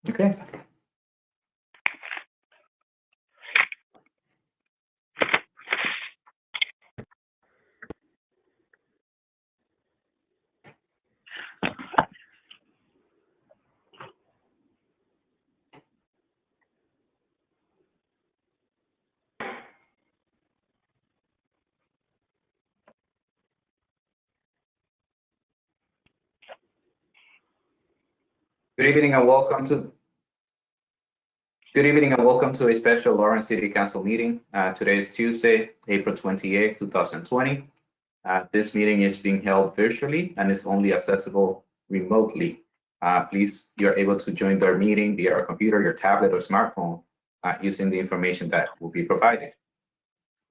Okay. Good evening and welcome to a special Lawrence City Council meeting. Today is Tuesday, April 28th, 2020. This meeting is being held virtually and is only accessible remotely. Please, you're able to join their meeting via a computer, your tablet, or smartphone using the information that will be provided.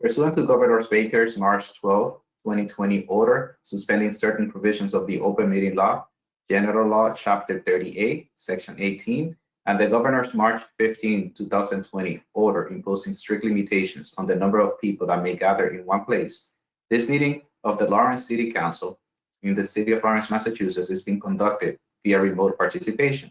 Pursuant to Governor Baker's March 12, 2020 order suspending certain provisions of the Open Meeting Law, General Law, Chapter 38, Section 18, and the Governor's March 15, 2020 order imposing strict limitations on the number of people that may gather in one place, this meeting of the Lawrence City Council in the city of Lawrence, Massachusetts is being conducted via remote participation.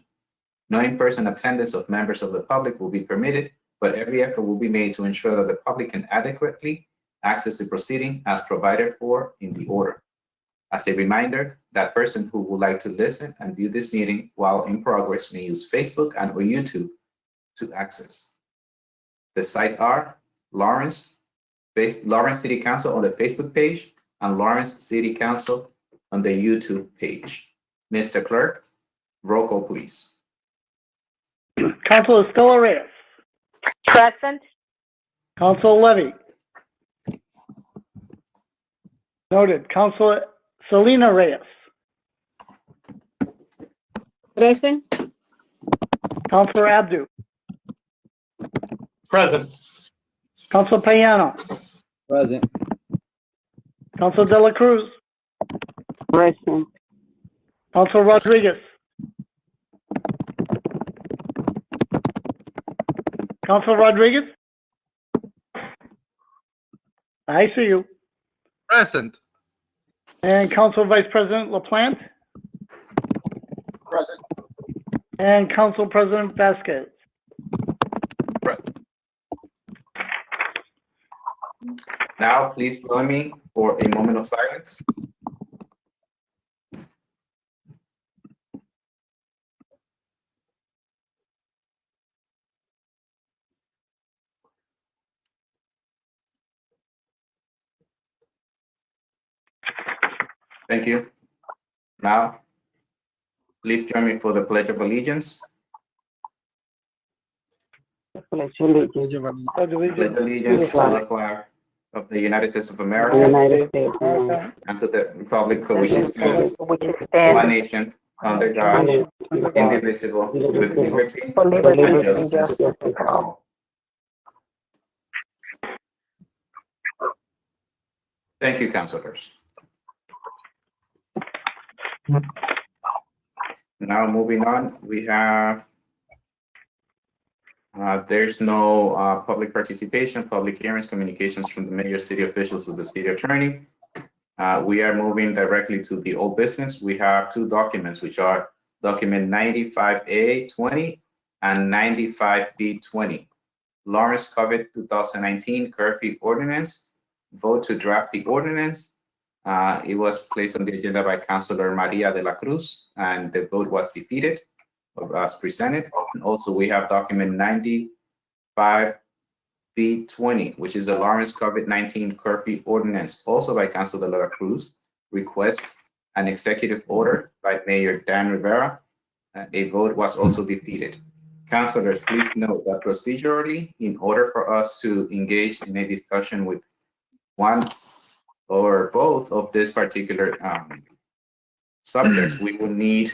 No in-person attendance of members of the public will be permitted, but every effort will be made to ensure that the public can adequately access the proceeding as provided for in the order. As a reminder, that person who would like to listen and view this meeting while in progress may use Facebook and or YouTube to access. The sites are Lawrence City Council on the Facebook page and Lawrence City Council on the YouTube page. Mr. Clerk, roll call, please. Councilor Stella Reyes. Present. Councilor Levy. Noted. Councilor Selena Reyes. Present. Councilor Abdu. Present. Councilor Payano. Present. Councilor De La Cruz. Present. Councilor Rodriguez. Councilor Rodriguez? I see you. Present. And Council Vice President LaPlante? Present. And Council President Vasquez? Present. Now, please join me for a moment of silence. Thank you. Now, please join me for the Pledge of Allegiance. Pledge allegiance to the flag of the United States of America and to the republic for which it stands, one nation, under God, indivisible, with liberty and justice for all. Thank you, councilors. Now, moving on, we have there's no public participation, public hearings, communications from the mayor, city officials, or the city attorney. We are moving directly to the old business. We have two documents, which are document 95A20 and 95B20. Lawrence COVID 2019 curfew ordinance. Vote to draft the ordinance. It was placed on the agenda by Councilor Maria de la Cruz, and the vote was defeated as presented. And also, we have document 95B20, which is the Lawrence COVID-19 curfew ordinance, also by Councilor de la Cruz. Request an executive order by Mayor Dan Rivera. A vote was also defeated. Councilors, please note that procedurally, in order for us to engage in a discussion with one or both of this particular subjects, we will need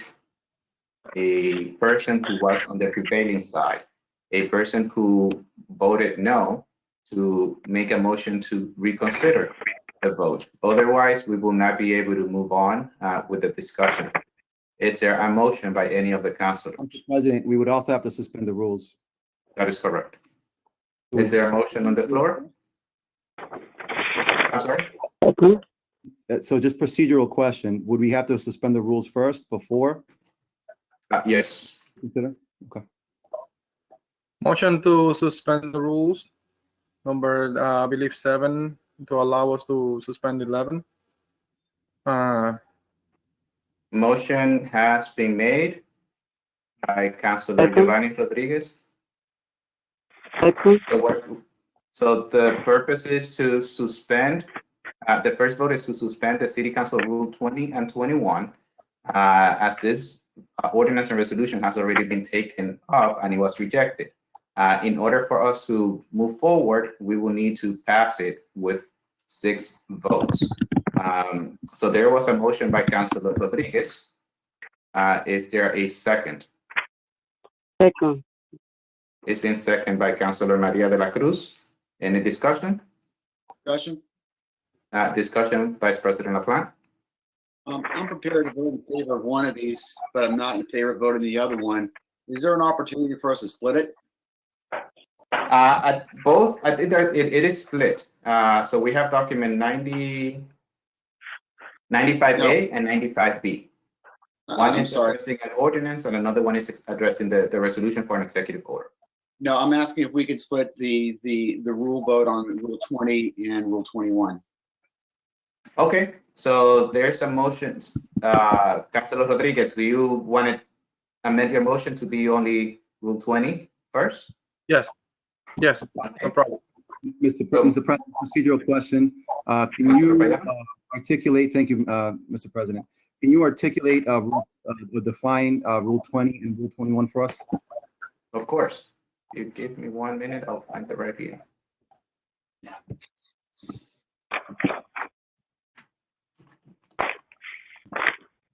a person who was on the prevailing side, a person who voted no, to make a motion to reconsider the vote. Otherwise, we will not be able to move on with the discussion. Is there a motion by any of the councilors? Mr. President, we would also have to suspend the rules. That is correct. Is there a motion on the floor? I'm sorry? So just procedural question, would we have to suspend the rules first before? Yes. Consider? Okay. Motion to suspend the rules, number, I believe 7, to allow us to suspend 11. Motion has been made by Councilor Second. Giovanni Rodriguez. Second. So the purpose is to suspend, the first vote is to suspend the City Council Rule 20 and 21, as this ordinance and resolution has already been taken up and it was rejected. In order for us to move forward, we will need to pass it with 6 votes. So there was a motion by Councilor Rodriguez. Is there a second? Second. It's been seconded by Councilor Maria de la Cruz. Any discussion? Discussion? Discussion, Vice President LaPlante? I'm prepared to vote in favor of one of these, but I'm not in favor of voting the other one. Is there an opportunity for us to split it? At both, I think that it is split. So we have document 95A and 95B. One I'm is sorry. addressing an ordinance and another one is addressing the resolution for an executive order. No, I'm asking if we could split the rule vote on Rule 20 and Rule 21. Okay, so there's a motion. Councilor Rodriguez, do you want to amend your motion to be only Rule 20 first? Yes, yes, no problem. Mr. President, procedural question. Can you articulate, thank you, Mr. President. Can you articulate or define Rule 20 and Rule 21 for us? Of course. You give me 1 minute, I'll find the right here.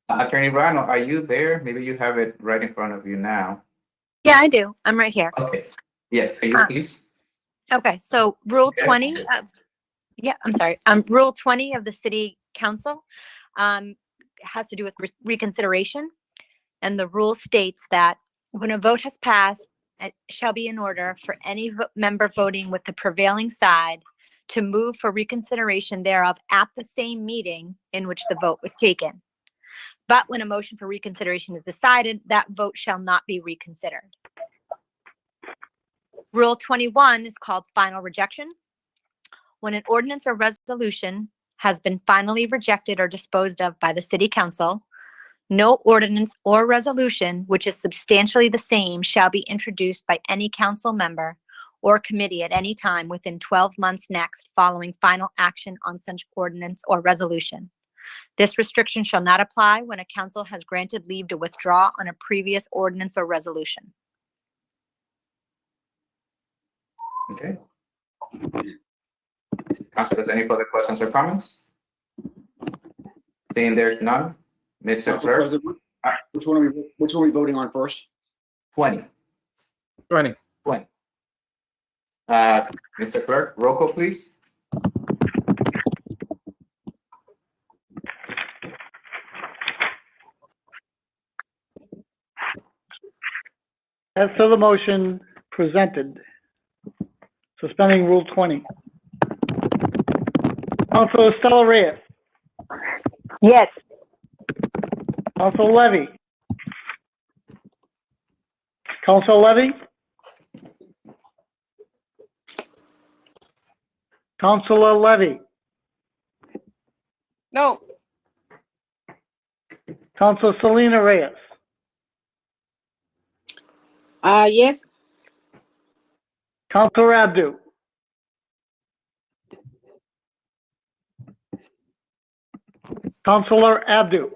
Attorney Rano, are you there? Maybe you have it right in front of you now. Yeah, I do. I'm right here. Okay. Yes, can you please? Okay, so Rule Yeah. 20, I'm sorry. Rule 20 of the City Council has to do with reconsideration. And the rule states that when a vote has passed, it shall be in order for any member voting with the prevailing side to move for reconsideration thereof at the same meeting in which the vote was taken. But when a motion for reconsideration is decided, that vote shall not be reconsidered. Rule 21 is called final rejection. When an ordinance or resolution has been finally rejected or disposed of by the City Council, no ordinance or resolution which is substantially the same shall be introduced by any council member or committee at any time within 12 months next following final action on such ordinance or resolution. This restriction shall not apply when a council has granted leave to withdraw on a previous ordinance or resolution. Okay. Councilors, any further questions or comments? Seeing there's none, Mr. Council Clerk, President, which one are we voting on first? 20. 20. Mr. Clerk, roll call, please. As to the motion presented, suspending Rule 20. Councilor Estela Reyes, Yes. Councilor Levy. Councilor Levy? Councilor Levy? No. Councilor Selena Reyes? Yes. Councilor Abdu? Councilor Abdu?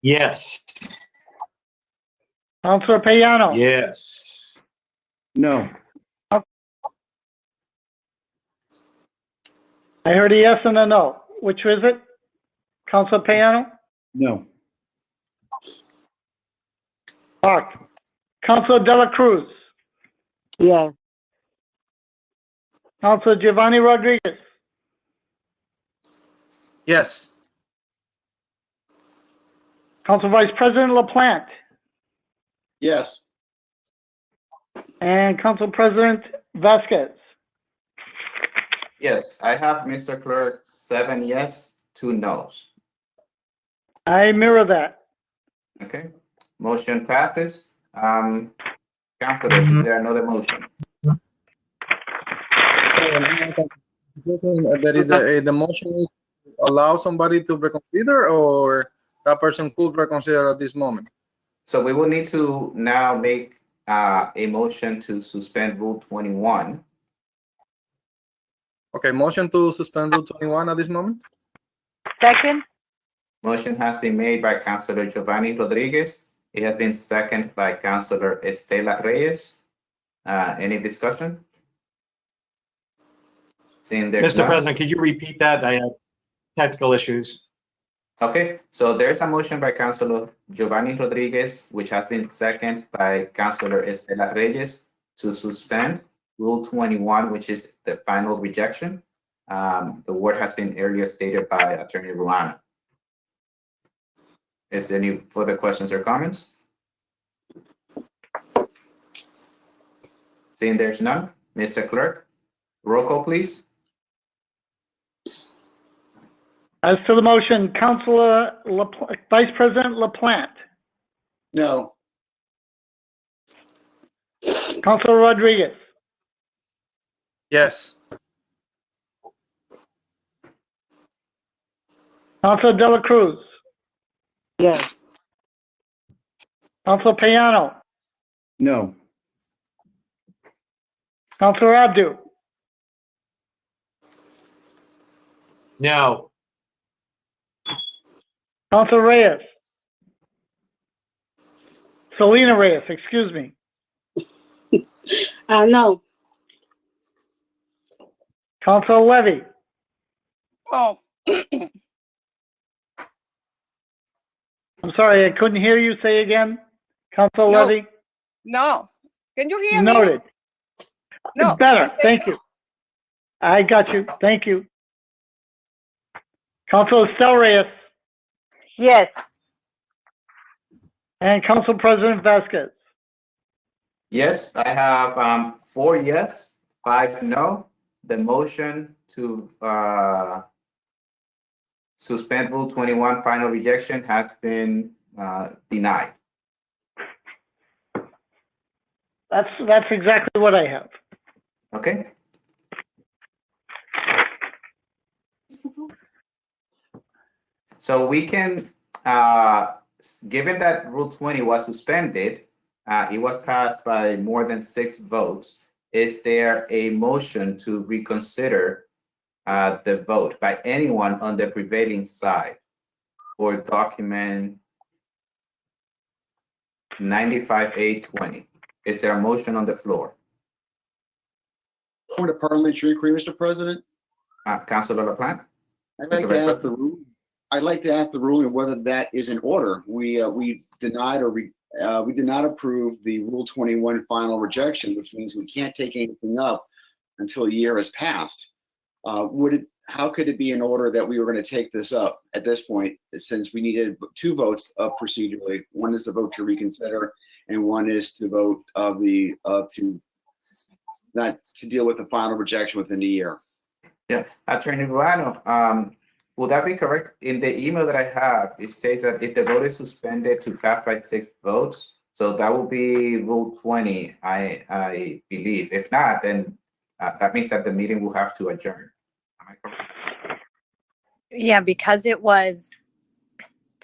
Yes. Councilor Payano? Yes. No. I heard a yes and a no. Which is it? Councilor Payano? No. Mark. Councilor De La Cruz? Yes. Councilor Giovanni Rodriguez? Yes. Council Vice President LaPlante? Yes. And Council President Vasquez? Yes, I have, Mr. Clerk, 7 yes, 2 no's. I mirror that. Okay. Motion passes. Councilors, is there another motion? There is the motion is to allow somebody to reconsider, or that person could reconsider at this moment? So we will need to now make a motion to suspend Rule 21. Okay, motion to suspend Rule 21 at this moment? Second? Motion has been made by Councilor Giovanni Rodriguez. It has been seconded by Councilor Estela Reyes. Any discussion? Seeing there's Mr. none. President, could you repeat that? I had technical issues. Okay, so there's a motion by Councilor Giovanni Rodriguez, which has been seconded by Councilor Estela Reyes to suspend Rule 21, which is the final rejection. The word has been earlier stated by Attorney Ruano. Is there any further questions or comments? Seeing there's none, Mr. Clerk, roll call, please. As to the motion, Councilor Vice President LaPlante, No. Councilor Rodriguez, Yes. Councilor Dela Cruz, Yes. Councilor Payano, No. Councilor Abdu, No. Councilor Reyes, Selena Reyes, excuse me, No. Councilor Levy, Oh. I'm sorry, I couldn't hear you, say again, Councilor No. Levy? No. Can you hear me? Noted. No. Better, thank you. I got you, thank you. Councilor Estel Reyes Yes. and Council President Vasquez. Yes, I have 4 yes, 5 no. The motion to suspend Rule 21 final rejection has been denied. That's exactly what I have. Okay. So we can, given that Rule 20 was suspended, it was passed by more than 6 votes. Is there a motion to reconsider the vote by anyone on the prevailing side for document 95A20? Is there a motion on the floor? Point of parliamentary inquiry, Mr. President. Councilor LaPlante? I'd like to ask the ruling. I'd like to ask the ruling whether that is in order. We denied we did not approve the Rule 21 final rejection, which means we can't take anything up until a year has passed. How could it be in order that we were going to take this up at this point, since we needed 2 votes procedurally? One is the vote to reconsider, and one is to vote to deal with the final rejection within a year. Yeah, Attorney Ruano, would that be correct? In the email that I have, it says that if the vote is suspended to pass by 6 votes, so that will be Rule 20, I believe. If not, then that means that the meeting will have to adjourn. Am I correct? Yeah, because it was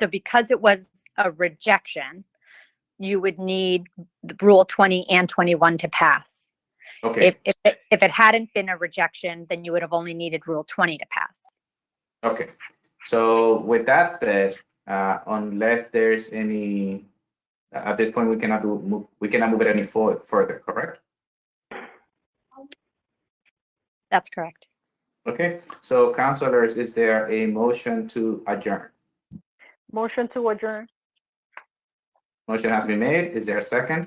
a rejection, you would need Rule 20 and 21 to pass. Okay, If it hadn't been a rejection, then you would have only needed Rule 20 to pass. okay. So with that said, unless there's any, at this point, we cannot move it any further, correct? That's correct. Okay, so councilors, is there a motion to adjourn? Motion to adjourn. Motion has been made. Is there a second?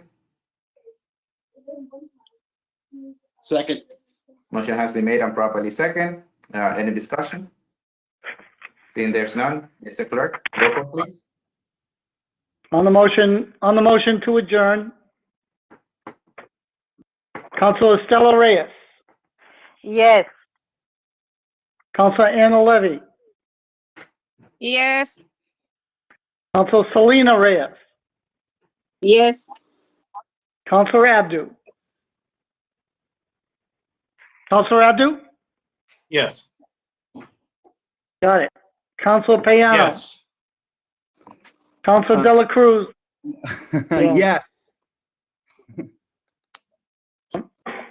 Second. Motion has been made and properly second. Any discussion? Seeing there's none, Mr. Clerk, roll call, please. On the motion to adjourn, Councilor Estela Reyes, Yes. Councilor Anna Levy, Yes. Councilor Selena Reyes, Yes. Counselor Abdu. Counselor Abdu? Yes. Got it. Counselor Payano? Yes. Counselor Dela Cruz? Yes.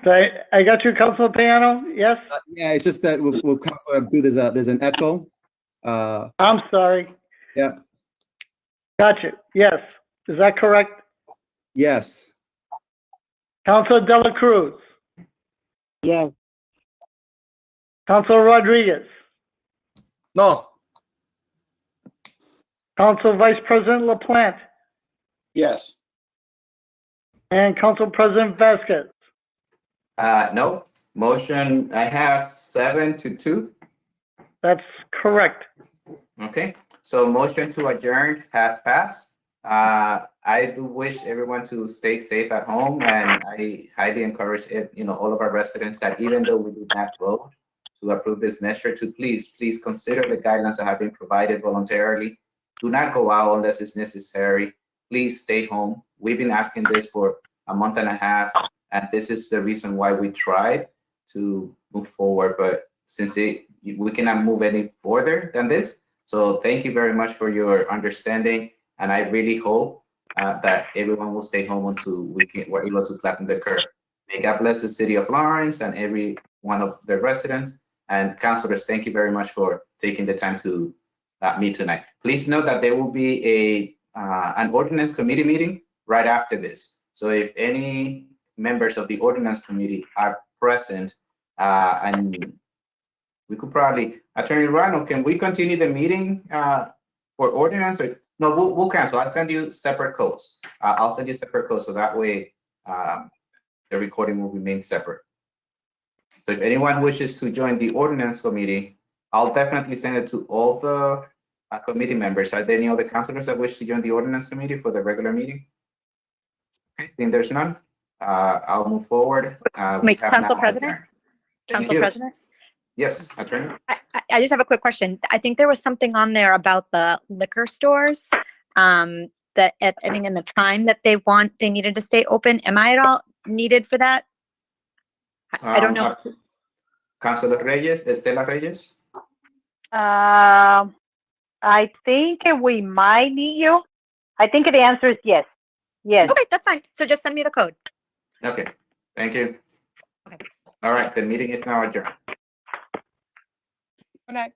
I got you, Counselor Payano? Yes? Yeah, it's just that with Councilor Abdu, there's an echo. I'm sorry. Yeah, Gotcha. Yes. Is that correct? yes. Counselor Dela Cruz? Yes. Counselor Rodriguez? No. Council Vice President LaPlante? Yes. And Council President Vasquez? No. Motion, I have 7-2. That's correct. Okay, so motion to adjourn has passed. I do wish everyone to stay safe at home, and I highly encourage it, all of our residents that even though we do not vote to approve this measure, to please consider the guidelines that have been provided voluntarily. Do not go out unless it's necessary. Please stay home. We've been asking this for a month and a half, and this is the reason why we tried to move forward. But since we cannot move any further than this, so thank you very much for your understanding, and I really hope that everyone will stay home until we're able to flatten the curve. May God bless the city of Lawrence and every one of the residents. And councilors, thank you very much for taking the time to meet tonight. Please note that there will be an ordinance committee meeting right after this. So if any members of the ordinance committee are present, and we could probably, Attorney Rano, can we continue the meeting for ordinance? Or no, we'll cancel. I'll send you separate codes. I'll send you separate codes so that way the recording will remain separate. So if anyone wishes to join the ordinance committee, I'll definitely send it to all the committee members. Are there any other councilors that wish to join the ordinance committee for the regular meeting? Okay, seeing there's none, I'll move forward. Wait, Council President? Council President? Yes, Attorney. I just have a quick question. I think there was something on there about the liquor stores, that I think in the time that they needed to stay open. Am I at all needed for that? I don't know. Councilor Reyes, Estela Reyes. I think we might need you. I think the answer is yes. Yes. Okay, that's fine. So just send me the code. Okay, thank you. Okay. All right, the meeting is now adjourned. Good night.